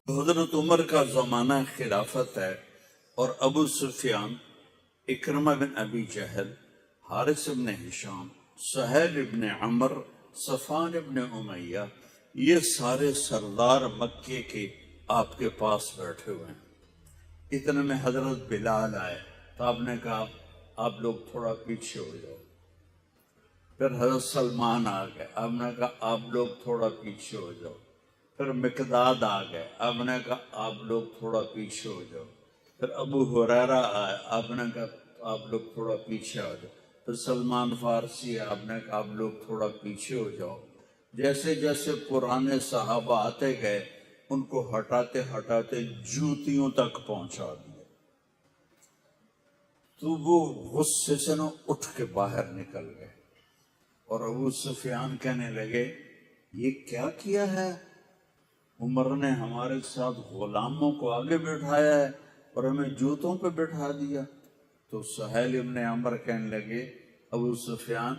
حضرت عمر کا زمانہ خلافت ہے اور ابو سفیان، اکرمہ بن ابی جہل، حارث بن ہشام، سہیل بن عمر، صفوان بن امیہ، یہ سارے سردار مکے کے آپ کے پاس بیٹھے ہوئے ہیں۔ اتنے میں حضرت بلال آئے تو آپ نے کہا آپ لوگ تھوڑا پیچھے ہو جاؤ۔ پھر حضرت سلمان آ گئے، آپ نے کہا آپ لوگ تھوڑا پیچھے ہو جاؤ۔ پھر مقداد آ گئے، آپ نے کہا آپ لوگ تھوڑا پیچھے ہو جاؤ۔ پھر ابو ہریرہ آئے، آپ نے کہا آپ لوگ تھوڑا پیچھے ہو جاؤ۔ پھر سلمان فارسی آئے، آپ نے کہا آپ لوگ تھوڑا پیچھے ہو جاؤ۔ جیسے جیسے پرانے صحابہ آتے گئے ان کو ہٹاتے ہٹاتے جوتیوں تک پہنچا دیا، تو وہ غصے سے نہ اٹھ کے باہر نکل گئے۔ اور ابو سفیان کہنے لگے یہ کیا کیا ہے؟ عمر نے ہمارے ساتھ غلاموں کو آگے بٹھایا ہے اور ہمیں جوتوں پہ بٹھا دیا۔ تو سہیل ابن عمر کہنے لگے ابو سفیان،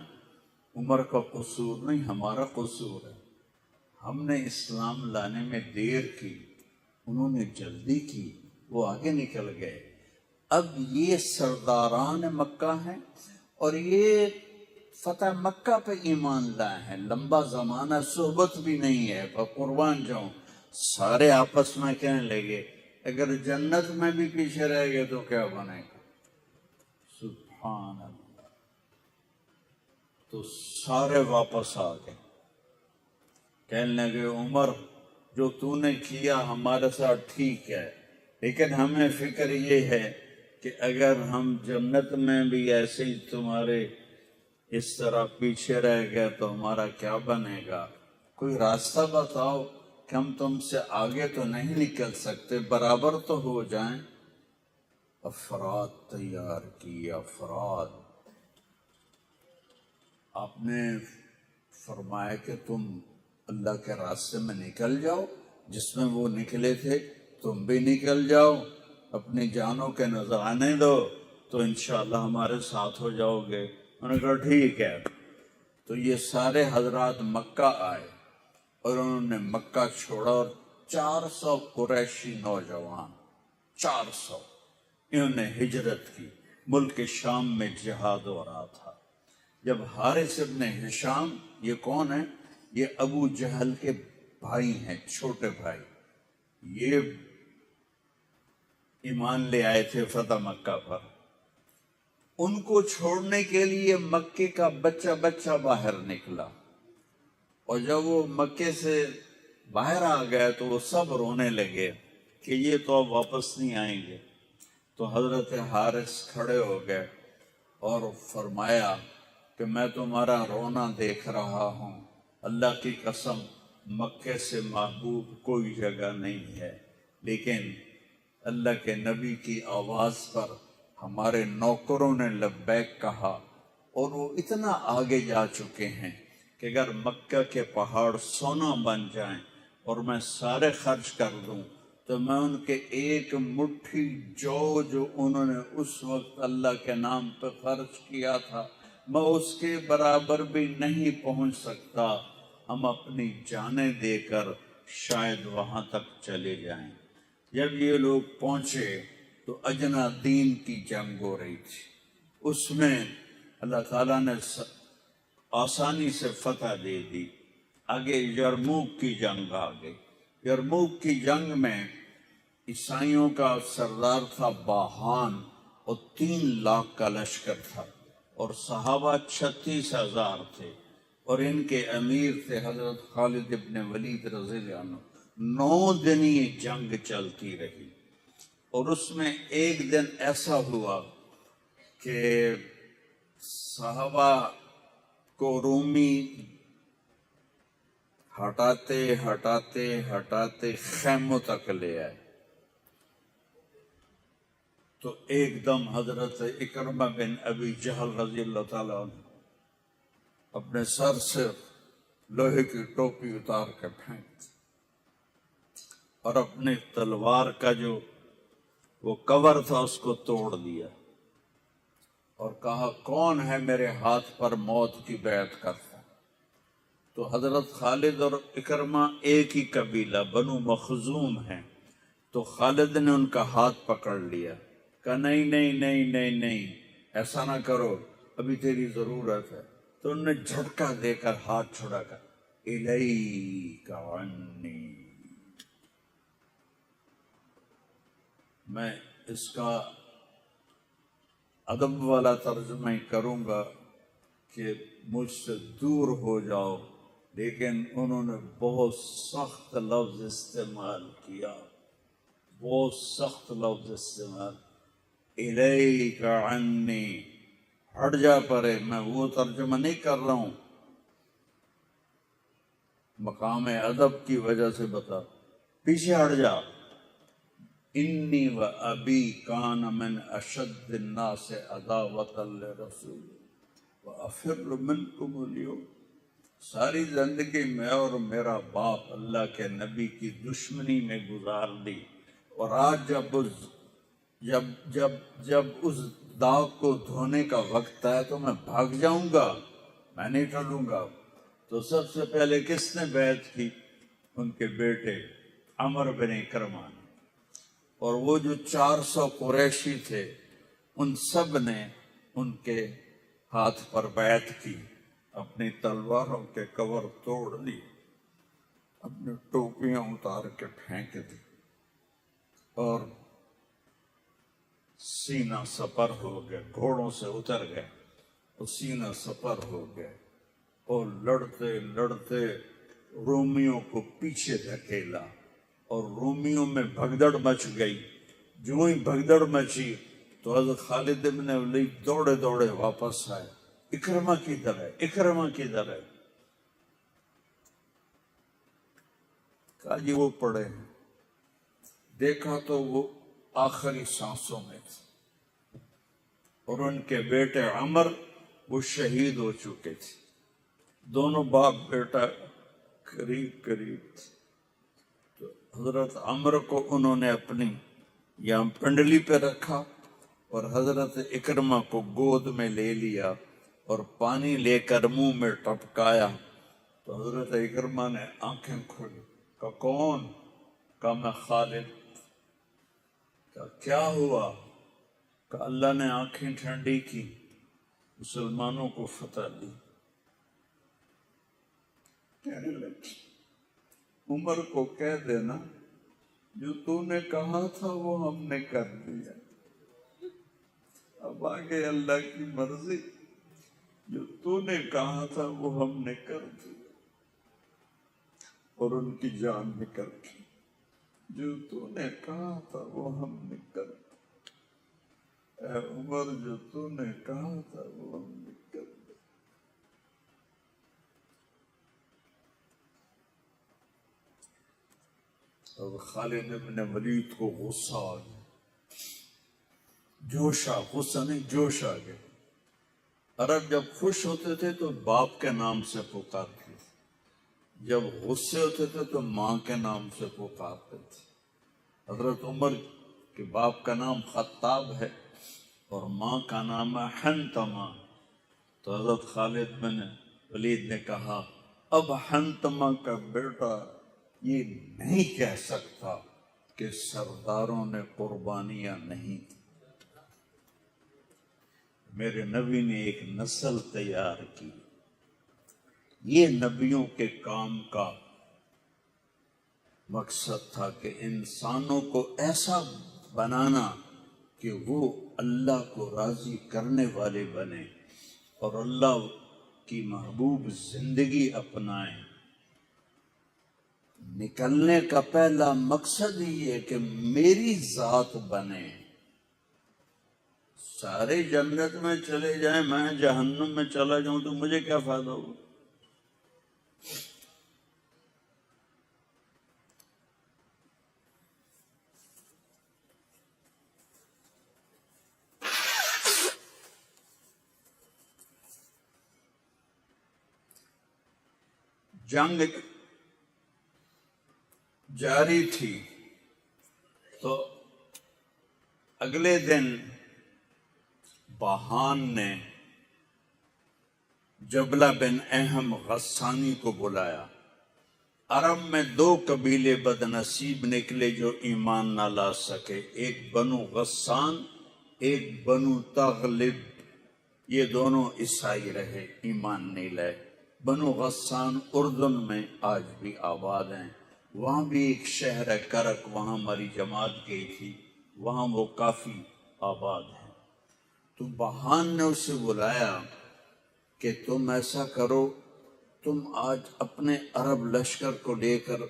عمر کا قصور نہیں ہمارا قصور ہے، ہم نے اسلام لانے میں دیر کی، انہوں نے جلدی کی، وہ آگے نکل گئے۔ اب یہ سرداران مکہ ہیں اور یہ فتح مکہ پہ ایمان لائے ہیں، لمبا زمانہ صحبت بھی نہیں ہے، پر قربان جاؤں سارے آپس میں کہنے لگے اگر جنت میں بھی پیچھے رہ گئے تو کیا بنے گا؟ سبحان اللہ۔ تو سارے واپس آ گئے، کہنے لگے عمر جو تو نے کیا ہمارے ساتھ ٹھیک ہے، لیکن ہمیں فکر یہ ہے کہ اگر ہم جنت میں بھی ایسے ہی تمہارے اس طرح پیچھے رہ گئے تو ہمارا کیا بنے گا؟ کوئی راستہ بتاؤ کہ ہم تم سے آگے تو نہیں نکل سکتے، برابر تو ہو جائیں۔ افراد تیار کی، افراد۔ آپ نے فرمایا کہ تم اللہ کے راستے میں نکل جاؤ، جس میں وہ نکلے تھے تم بھی نکل جاؤ، اپنی جانوں کے نذرانے دو تو انشاءاللہ ہمارے ساتھ ہو جاؤ گے۔ انہوں نے کہا ٹھیک ہے۔ تو یہ سارے حضرات مکہ آئے اور انہوں نے مکہ چھوڑا اور 400 قریشی نوجوان، 400 انہوں نے ہجرت کی۔ ملک شام میں جہاد ہو رہا تھا۔ جب حارث ابن ہشام، یہ کون ہے؟ یہ ابو جہل کے بھائی ہیں، چھوٹے بھائی، یہ ایمان لے آئے تھے فتح مکہ پر۔ ان کو چھوڑنے کے لیے مکے کا بچہ بچہ باہر نکلا، اور جب وہ مکے سے باہر آ گئے تو وہ سب رونے لگے کہ یہ تو اب واپس نہیں آئیں گے۔ تو حضرت حارث کھڑے ہو گئے اور فرمایا کہ میں تمہارا رونا دیکھ رہا ہوں، اللہ کی قسم مکے سے محبوب کوئی جگہ نہیں ہے، لیکن اللہ کے نبی کی آواز پر ہمارے نوکروں نے لبیک کہا اور وہ اتنا آگے جا چکے ہیں کہ اگر مکہ کے پہاڑ سونا بن جائیں اور میں سارے خرچ کر دوں تو میں ان کے ایک مٹھی جو انہوں نے اس وقت اللہ کے نام پہ خرچ کیا تھا میں اس کے برابر بھی نہیں پہنچ سکتا۔ ہم اپنی جانیں دے کر شاید وہاں تک چلے جائیں۔ جب یہ لوگ پہنچے تو اجنا دین کی جنگ ہو رہی تھی، اس میں اللہ تعالیٰ نے آسانی سے فتح دے دی۔ آگے یرموک کی جنگ آ گئی۔ یرموک کی جنگ میں عیسائیوں کا سردار تھا باہان اور 3 لاکھ کا لشکر تھا، اور صحابہ 36,000 تھے، اور ان کے امیر تھے حضرت خالد ابن ولید رضی اللہ عنہ۔ 9 دن یہ جنگ چلتی رہی، اور اس میں ایک دن ایسا ہوا کہ صحابہ کو رومی ہٹاتے ہٹاتے ہٹاتے خیموں تک لے آئے۔ تو ایک دم حضرت اکرمہ بن ابی جہل رضی اللہ تعالیٰ عنہ اپنے سر سے لوہے کی ٹوپی اتار کے پھینک اور اپنی تلوار کا جو وہ کور تھا اس کو توڑ دیا اور کہا کون ہے میرے ہاتھ پر موت کی بیعت کرتا؟ تو حضرت خالد اور اکرمہ ایک ہی قبیلہ بنو مخزوم ہیں، تو خالد نے ان کا ہاتھ پکڑ لیا، کہا نہیں نہیں نہیں نہیں نہیں، ایسا نہ کرو، ابھی تیری ضرورت ہے۔ تو انہوں نے جھٹکا دے کر ہاتھ چھڑا کر، الیک عنی۔ میں اس کا ادب والا ترجمہ ہی کروں گا کہ مجھ سے دور ہو جاؤ، لیکن انہوں نے بہت سخت لفظ استعمال کیا، بہت سخت لفظ استعمال، الیک عنی، ہٹ جا پرے۔ میں وہ ترجمہ نہیں کر رہا ہوں، مقام ادب کی وجہ سے بتا، پیچھے ہٹ جا۔ انی و ابی کان من اشد الناس عداوۃ لرسول وافر منکم اليوم۔ ساری زندگی میں اور میرا باپ اللہ کے نبی کی دشمنی میں گزار دی، اور آج جب اس داغ کو دھونے کا وقت آیا تو میں بھاگ جاؤں گا، میں نہیں ٹلوں گا۔ تو سب سے پہلے کس نے بیعت کی؟ ان کے بیٹے عمر بن اکرمہ نے، اور وہ جو 400 قریشی تھے ان سب نے ان کے ہاتھ پر بیعت کی، اپنی تلواروں کے کور توڑ دی، اپنی ٹوپیاں اتار کے پھینک دی، اور سینہ سپر ہو گئے، گھوڑوں سے اتر گئے اور سینہ سپر ہو گئے، اور لڑتے لڑتے رومیوں کو پیچھے دھکیلا، اور رومیوں میں بھگدڑ مچ گئی۔ جو ہی بھگدڑ مچی تو حضرت خالد بن ولید دوڑے دوڑے واپس آئے، اکرمہ کدھر ہے، اکرمہ کدھر ہے؟ کہا جی وہ پڑے ہیں۔ دیکھا تو وہ آخری سانسوں میں تھے، اور ان کے بیٹے عمر وہ شہید ہو چکے تھے، دونوں باپ بیٹا قریب قریب تھے۔ تو حضرت عمر کو انہوں نے اپنی یہاں پنڈلی پہ رکھا، اور حضرت اکرمہ کو گود میں لے لیا اور پانی لے کر منہ میں ٹپکایا۔ تو حضرت اکرمہ نے آنکھیں کھولی، کہا کون؟ کہا میں خالد۔ کہا کیا ہوا؟ کہا اللہ نے آنکھیں ٹھنڈی کی، مسلمانوں کو فتح دی۔ کہنے لگی عمر کو کہہ دینا جو تو نے کہا تھا وہ ہم نے کر دیا، اب آگے اللہ کی مرضی، جو تو نے کہا تھا وہ ہم نے کر دیا۔ اور ان کی جان نکل گئی، جو تو نے کہا تھا وہ ہم نے کر دیا، اے عمر جو تو نے کہا تھا وہ ہم نے کر دیا۔ اور خالد بن ولید کو غصہ آ گیا، جوش آ، غصہ نہیں جوش آ گیا۔ عرب جب خوش ہوتے تھے تو باپ کے نام سے پکارتے تھے، جب غصے ہوتے تھے تو ماں کے نام سے پکارتے تھے۔ حضرت عمر کے باپ کا نام خطاب ہے اور ماں کا نام ہے حنتمہ۔ تو حضرت خالد بن ولید نے کہا اب حنتمہ کا بیٹا یہ نہیں کہہ سکتا کہ سرداروں نے قربانیاں نہیں کی۔ میرے نبی نے ایک نسل تیار کی، یہ نبیوں کے کام کا مقصد تھا کہ انسانوں کو ایسا بنانا کہ وہ اللہ کو راضی کرنے والے بنے اور اللہ کی محبوب زندگی اپنائیں۔ نکلنے کا پہلا مقصد ہی ہے کہ میری ذات بنے۔ سارے جنت میں چلے جائیں، میں جہنم میں چلا جاؤں تو مجھے کیا فائدہ ہوگا؟ جنگ جاری تھی تو اگلے دن باہان نے جبلہ بن اہم غسانی کو بلایا، عرب میں دو قبیلے بد نصیب نکلے جو ایمان نہ لا سکے، ایک بنو غسان، ایک بنو تغلب۔ یہ دونوں عیسائی رہے، ایمان نہیں لائے۔ بنو غسان اردن میں آج بھی آباد ہیں، وہاں بھی ایک شہر ہے کرک، وہاں ہماری جماعت گئی تھی، وہاں وہ کافی آباد ہیں۔ تو بہان نے اسے بلایا کہ تم ایسا کرو، تم آج اپنے عرب لشکر کو لے کر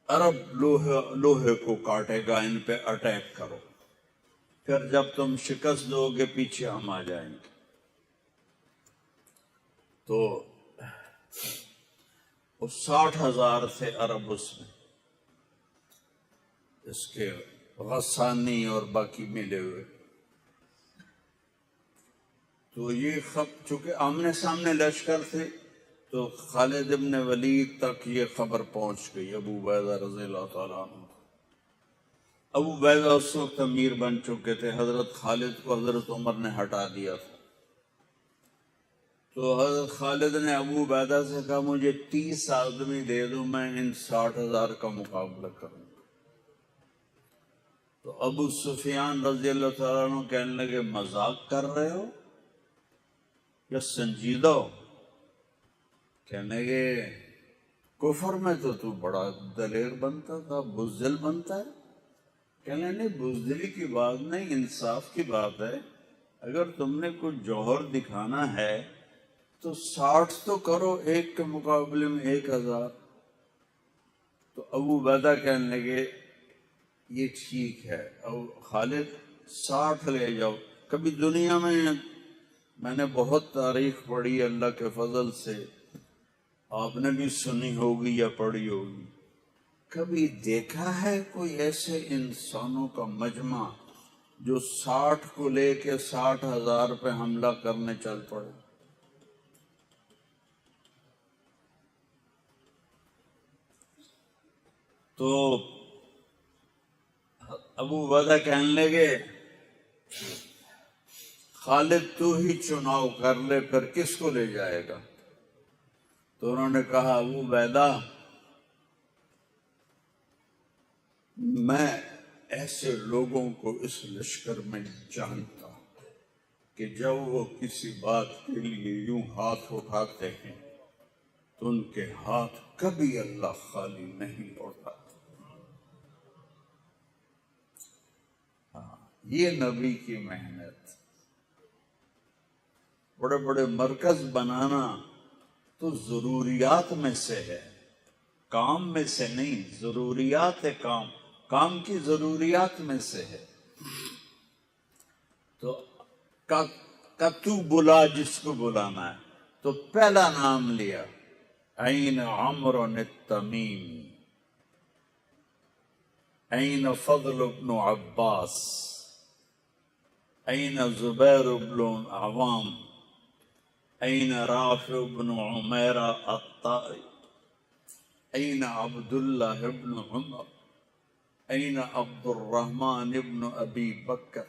عرب لوہے کو کاٹے گا، ان پہ اٹیک کرو، پھر جب تم شکست دو گے پیچھے ہم آ جائیں گے۔ تو وہ 60,000 تھے عرب اس میں، اس کے غسانی اور باقی ملے ہوئے۔ تو یہ چونکہ آمنے سامنے لشکر تھے تو خالد ابن ولید تک یہ خبر پہنچ گئی، ابو عبیدہ رضی اللہ تعالیٰ عنہ۔ ابو عبیدہ اس وقت امیر بن چکے تھے، حضرت خالد کو حضرت عمر نے ہٹا دیا تھا۔ تو حضرت خالد نے ابو عبیدہ سے کہا مجھے 30 آدمی دے دو، میں ان 60,000 کا مقابلہ کروں۔ تو ابو سفیان رضی اللہ تعالیٰ عنہ کہنے لگے مذاق کر رہے ہو یا سنجیدہ ہو؟ کہنے لگے کفر میں تو بڑا دلیر بنتا تھا، بزدل بنتا ہے۔ کہنے نہیں، بزدلی کی بات نہیں، انصاف کی بات ہے۔ اگر تم نے کچھ جوہر دکھانا ہے تو 60 تو کرو، ایک کے مقابلے میں 1,000۔ تو ابو عبیدہ کہنے لگے یہ ٹھیک ہے، خالد 60 لے جاؤ۔ کبھی دنیا میں نے بہت تاریخ پڑھی اللہ کے فضل سے، آپ نے بھی سنی ہوگی یا پڑھی ہوگی، کبھی دیکھا ہے کوئی ایسے انسانوں کا مجمع جو 60 کو لے کے 60,000 پہ حملہ کرنے چل پڑے؟ تو ابو عبیدہ کہنے لگے خالد تو ہی چناؤ کر لے، پھر کس کو لے جائے گا؟ تو انہوں نے کہا ابو عبیدہ میں ایسے لوگوں کو اس لشکر میں جانتا ہوں کہ جب وہ کسی بات کے لیے یوں ہاتھ اٹھاتے ہیں تو ان کے ہاتھ کبھی اللہ خالی نہیں لوٹاتا۔ یہ نبی کی محنت۔ بڑے بڑے مرکز بنانا تو ضروریات میں سے ہے، کام میں سے نہیں، ضروریات ہے، کام کی ضروریات میں سے ہے۔ تو تو بلا جس کو بلانا ہے، تو پہلا نام لیا این عمرو التمیمی، این فضل بن عباس، این زبیر بن عوام، این رافع بن عمیرہ الطائی، این عبداللہ بن عمر، این عبد الرحمن بن ابی بکر،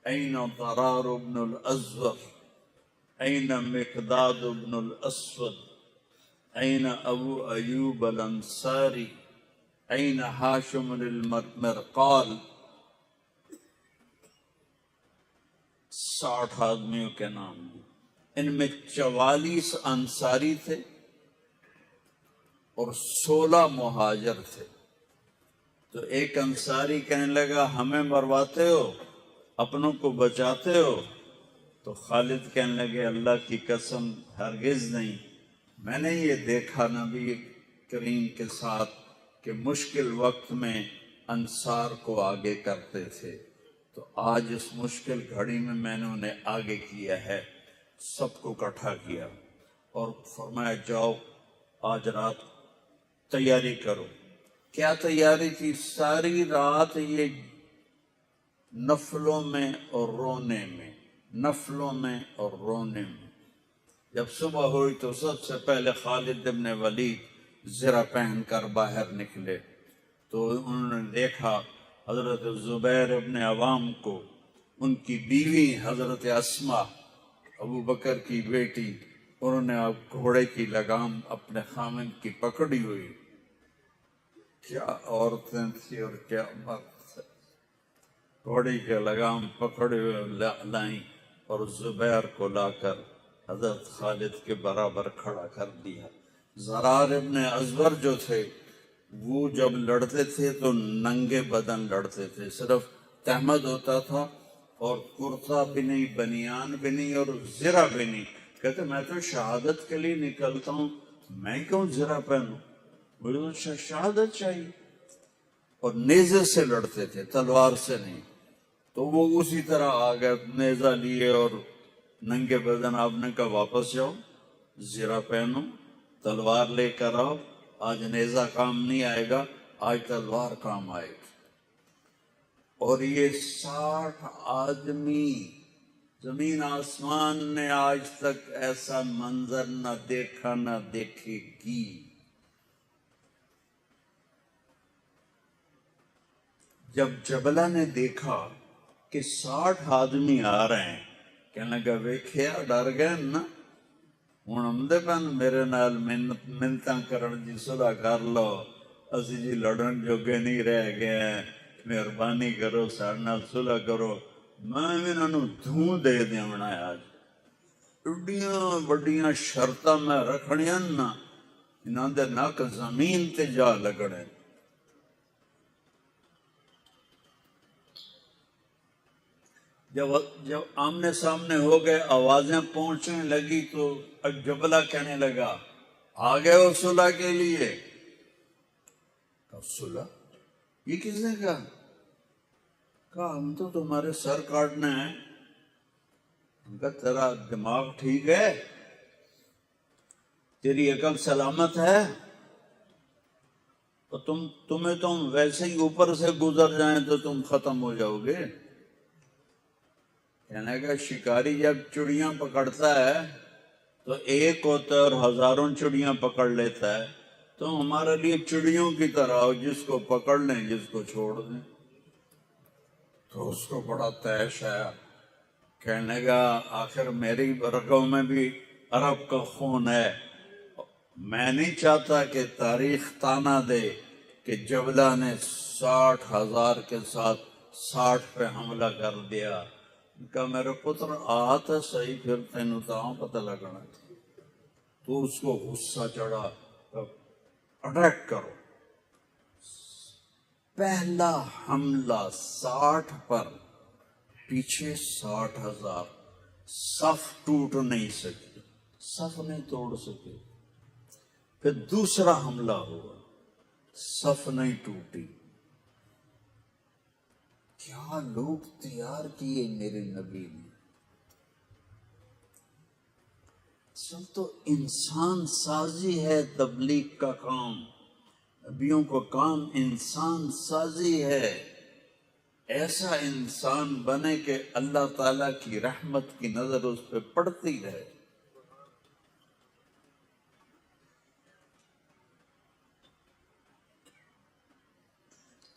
این ضرار بن الازور، این مقداد بن الاسود، این ابو ایوب الانصاری، این ہاشم المرقال۔ 60 آدمیوں کے نام دی۔ ان میں 44 انصاری تھے اور 16 مہاجر تھے۔ تو ایک انصاری کہنے لگا ہمیں مرواتے ہو، اپنوں کو بچاتے ہو؟ تو خالد کہنے لگے اللہ کی قسم ہرگز نہیں، میں نے یہ دیکھا نبی کریم کے ساتھ کہ مشکل وقت میں انصار کو آگے کرتے تھے، تو آج اس مشکل گھڑی میں نے انہیں آگے کیا ہے، سب کو اکٹھا کیا اور فرمایا جاؤ آج رات تیاری کرو۔ کیا تیاری تھی؟ ساری رات یہ نفلوں میں اور رونے میں، نفلوں میں اور رونے میں۔ جب صبح ہوئی تو سب سے پہلے خالد ابن ولید زرہ پہن کر باہر نکلے، تو انہوں نے دیکھا حضرت زبیر ابن عوام کو، ان کی بیوی حضرت اسماء ابو بکر کی بیٹی، انہوں نے اب گھوڑے کی لگام اپنے خامند کی پکڑی ہوئی، کیا عورتیں تھیں اور کیا مرد تھے، گھوڑے کی لگام پکڑے ہوئے لائیں اور زبیر کو لا کر حضرت خالد کے برابر کھڑا کر دیا۔ زرار ابن ازور جو تھے وہ جب لڑتے تھے تو ننگے بدن لڑتے تھے، صرف تہمد ہوتا تھا اور کرتا بھی نہیں، بنیان بھی نہیں اور زرہ بھی نہیں۔ کہتے میں تو شہادت کے لیے نکلتا ہوں، میں کیوں زرہ پہنوں، مجھے تو شہادت چاہیے۔ اور نیزے سے لڑتے تھے، تلوار سے نہیں۔ تو وہ اسی طرح آ گئے، نیزہ لیے اور ننگے بدن۔ آپ نے کہا واپس جاؤ، زرہ پہنو، تلوار لے کر آؤ، آج نیزہ کام نہیں آئے گا، آج تلوار کام آئے گی۔ اور یہ 60 آدمی، زمین آسمان نے آج تک ایسا منظر نہ دیکھا نہ دیکھے گی۔ جب جبلہ نے دیکھا کہ 60 آدمی آ رہے ہیں، کہنے لگا ویکھیا ڈر گئے نا، ہوں آمدے پن میرے نال منتاں کرن جی صلح کر لو، اسی جی لڑن جوگے نہیں رہ گئے ہیں، مہربانی کرو سارے نال صلح کرو۔ میں بھی انہوں نے دھوں دے دیونا ہے آج، ایڈیاں وڈیاں شرطاں میں رکھنیاں نا، انہوں دے نک زمین تے جا لگنے۔ جب آمنے سامنے ہو گئے، آوازیں پہنچنے لگی تو جبلہ کہنے لگا آ گئے ہو صلح کے لیے؟ صلح یہ کس نے کہا؟ کہا ہم تو تمہارے سر کاٹنے ہیں۔ کہا تیرا دماغ ٹھیک ہے، تیری عقل سلامت ہے؟ تو تمہیں تم ویسے ہی اوپر سے گزر جائیں تو تم ختم ہو جاؤ گے۔ کہنے کا شکاری جب چڑیاں پکڑتا ہے تو ایک ہوتا ہے اور ہزاروں چڑیاں پکڑ لیتا ہے، تو ہمارے لیے چڑیوں کی طرح ہو، جس کو پکڑ لیں جس کو چھوڑ دیں۔ تو اس کو بڑا تیش ہے، کہنے کا آخر میری رگوں میں بھی عرب کا خون ہے، میں نہیں چاہتا کہ تاریخ تانا دے کہ جبلہ نے 60,000 کے ساتھ 60 پہ حملہ کر دیا۔ کہا میرے پتر آتا صحیح، پھر تینوں تاں پتہ لگنا۔ تو اس کو غصہ چڑھا، اٹیک کرو۔ پہلا حملہ 60 پر، پیچھے 60,000، صف ٹوٹ نہیں سکی، صف نہیں توڑ سکے۔ پھر دوسرا حملہ ہوا، صف نہیں ٹوٹی۔ کیا لوگ تیار کیے میرے نبی نے۔ سب تو انسان سازی ہے تبلیغ کا کام، نبیوں کا کام انسان سازی ہے۔ ایسا انسان بنے کہ اللہ تعالیٰ کی رحمت کی نظر اس پہ پڑتی رہے۔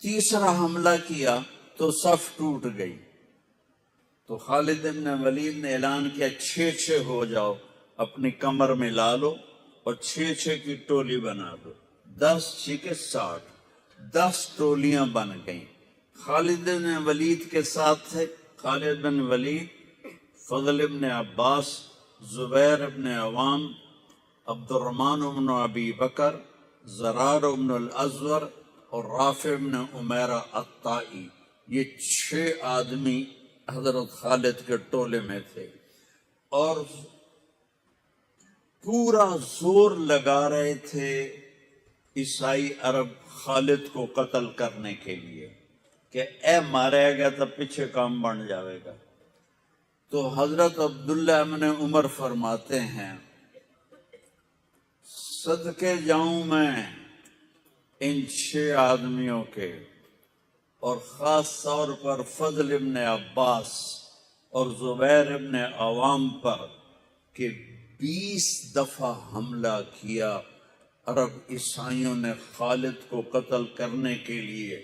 تیسرا حملہ کیا تو صف ٹوٹ گئی، تو خالد بن ولید نے اعلان کیا 6 ہو جاؤ، اپنی کمر میں لا لو اور 6 کی ٹولی بنا دو، 10 6 60، 10 ٹولیاں بن گئیں۔ خالد بن ولید کے ساتھ تھے خالد بن ولید، فضل بن عباس، زبیر بن عوام، عبد الرحمن بن ابی بکر، زرار بن الازور اور رافع بن عمیرہ الطائی۔ یہ 6 آدمی حضرت خالد کے ٹولے میں تھے، اور پورا زور لگا رہے تھے عیسائی عرب خالد کو قتل کرنے کے لیے کہ اے مارے گا تو پیچھے کام بن جاوے گا۔ تو حضرت عبداللہ ابن عمر فرماتے ہیں صدقے جاؤں میں ان 6 آدمیوں کے، اور خاص طور پر فضل ابن عباس اور زبیر ابن عوام پر، کہ 20 دفعہ حملہ کیا عرب عیسائیوں نے خالد کو قتل کرنے کے لیے،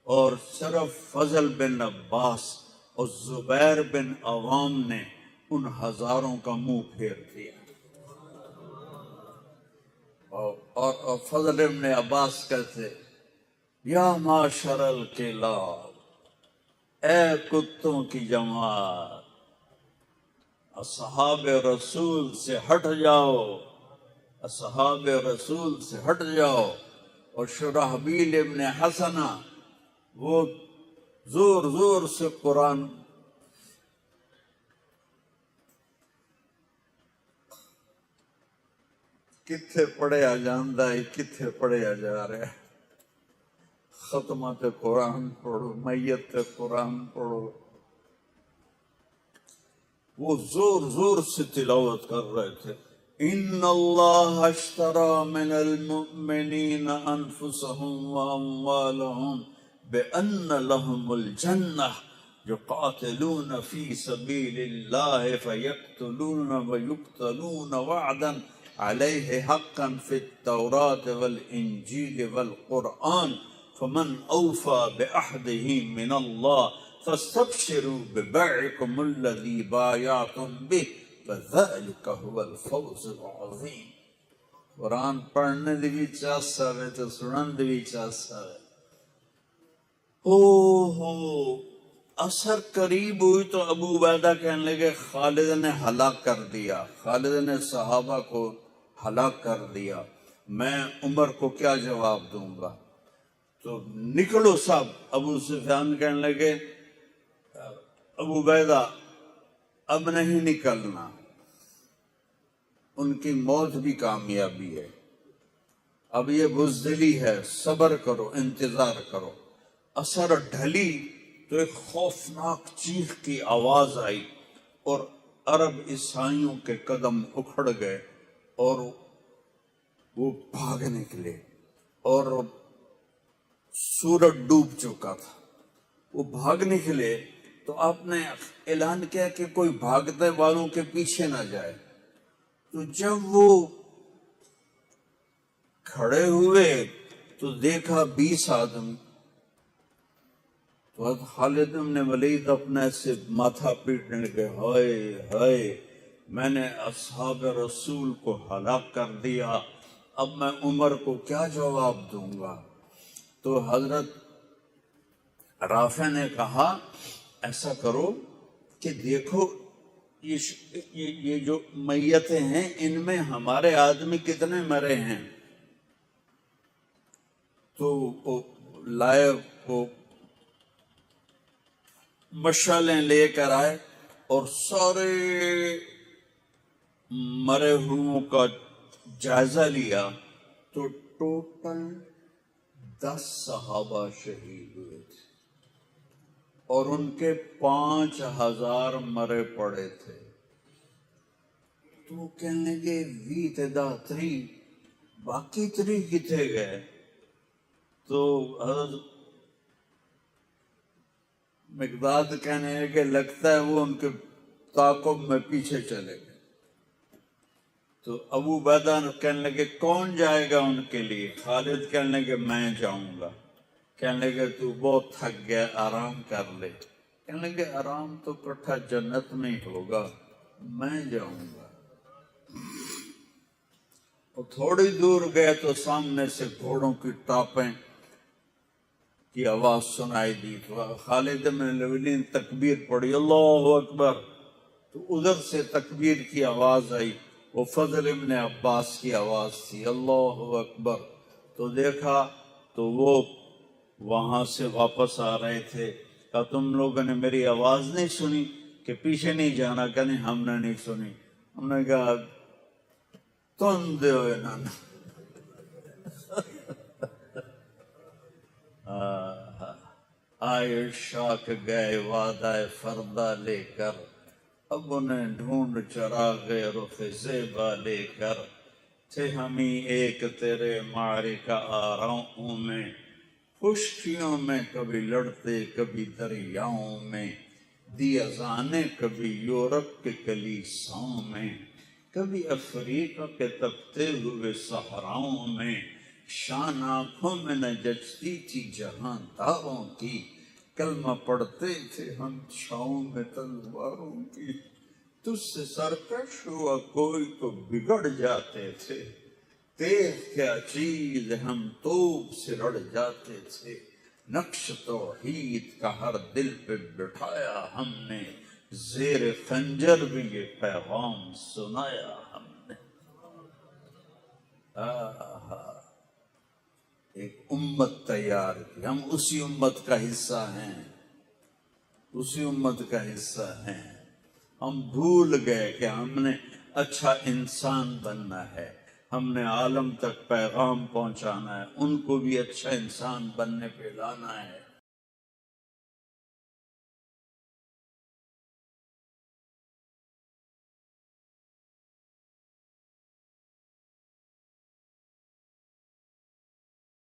اور صرف فضل بن عباس اور زبیر بن عوام نے ان ہزاروں کا منہ پھیر دیا۔ اور فضل ابن عباس کہتے یا معاشر الکلاب، اے کتوں کی جماعت، اصحاب رسول سے ہٹ جاؤ، اصحاب رسول سے ہٹ جاؤ۔ اور شرحبیل ابن حسنہ وہ زور زور سے قرآن کتھے پڑھیا جاندہ ہے، کتھے پڑھیا جا رہا ہے، ختمات قرآن پڑھو، میت قرآن پڑھو، وہ زور زور سے تلاوت کر رہے تھے۔ ان اللہ اشترى من المؤمنین انفسهم واموالهم بان لهم الجنہ یقاتلون فی سبیل اللہ فیقتلون ویقتلون وعدا علیہ حقا فی التوراة والانجیل والقرآن فمن اوفى بعہدہ من اللہ فاستبشروا ببیعکم الذی بایعتم بہ فذلك هو الفوز العظیم۔ قرآن پڑھنے دی بھی چاس آوے تو سنن دی بھی چاس آوے۔ اثر قریب ہوئی تو ابو عبیدہ کہنے لگے خالد نے ہلاک کر دیا، خالد نے صحابہ کو ہلاک کر دیا، میں عمر کو کیا جواب دوں گا؟ تو نکلو سب۔ ابو سفیان کہنے لگے ابو عبیدہ اب نہیں نکلنا، ان کی موت بھی کامیابی ہے، اب یہ بزدلی ہے، صبر کرو، انتظار کرو۔ اثر ڈھلی تو ایک خوفناک چیخ کی آواز آئی اور عرب عیسائیوں کے قدم اکھڑ گئے اور وہ بھاگ نکلے، اور سورج ڈوب چکا تھا۔ وہ بھاگ نکلے تو آپ نے اعلان کیا کہ کوئی بھاگتے والوں کے پیچھے نہ جائے۔ تو جب وہ کھڑے ہوئے تو دیکھا 20 آدمی، تو خالد بن ولید اپنے سے ماتھا پیٹنے لگے، ہائے ہائے میں نے اصحاب رسول کو ہلاک کر دیا، اب میں عمر کو کیا جواب دوں گا؟ تو حضرت رافع نے کہا ایسا کرو کہ دیکھو یہ جو میتیں ہیں ان میں ہمارے آدمی کتنے مرے ہیں؟ تو وہ لائے، وہ مشعلیں لے کر آئے اور سارے مرے ہوئوں کا جائزہ لیا تو ٹوٹل 10 صحابہ شہید ہوئے تھے اور ان کے 5000 مرے پڑے تھے۔ تو کہنے لگے وی تدا 3 باقی 3 کتنے گئے؟ تو حضرت مقداد کہنے لگے لگتا ہے وہ ان کے تعاقب میں پیچھے چلے گئے۔ تو ابو عبیدہ کہنے لگے کون جائے گا ان کے لیے؟ خالد کہنے لگے میں جاؤں گا۔ کہنے لگے تو بہت تھک گیا، آرام کر لے۔ کہنے لگے آرام تو کٹھا جنت میں ہی ہوگا، میں جاؤں گا۔ اور تھوڑی دور گئے تو سامنے سے گھوڑوں کی ٹاپیں کی آواز سنائی دی، تو خالد بن الولید نے تکبیر پڑھی، اللہ اکبر۔ تو ادھر سے تکبیر کی آواز آئی، وہ فضل ابن عباس کی آواز تھی، اللہ اکبر۔ تو دیکھا تو وہ وہاں سے واپس آ رہے تھے۔ کہا تم لوگوں نے میری آواز نہیں سنی کہ پیچھے نہیں جانا؟ کہ نہیں ہم نے نہیں سنی۔ ہم نے کہا تم دے ہوئے نا آئے شاک گئے وعدہ فردہ لے کر، اب انہیں ڈھونڈ چراغ رخ زیبا لے کر، تھے ہمیں ایک تیرے معرکہ آراؤں میں، خشکیوں میں کبھی لڑتے کبھی دریاؤں میں، دی اذانیں کبھی یورپ کے کلیساؤں میں، کبھی افریقہ کے تپتے ہوئے صحراؤں میں، شان آنکھوں میں نہ جچتی تھی جہاں داروں کی، کلمہ پڑھتے تھے ہم چھاؤں میں تلواروں کی، تجھ سے سرکش ہوا کوئی تو بگڑ جاتے تھے، تیغ کیا چیز ہم توپ سے لڑ جاتے تھے، نقش توحید کا ہر دل پہ بٹھایا ہم نے، زیر خنجر بھی یہ پیغام سنایا ہم نے۔ ایک امت تیار کی، ہم اسی امت کا حصہ ہیں، اسی امت کا حصہ ہیں۔ ہم بھول گئے کہ ہم نے اچھا انسان بننا ہے، ہم نے عالم تک پیغام پہنچانا ہے، ان کو بھی اچھا انسان بننے پہ لانا ہے۔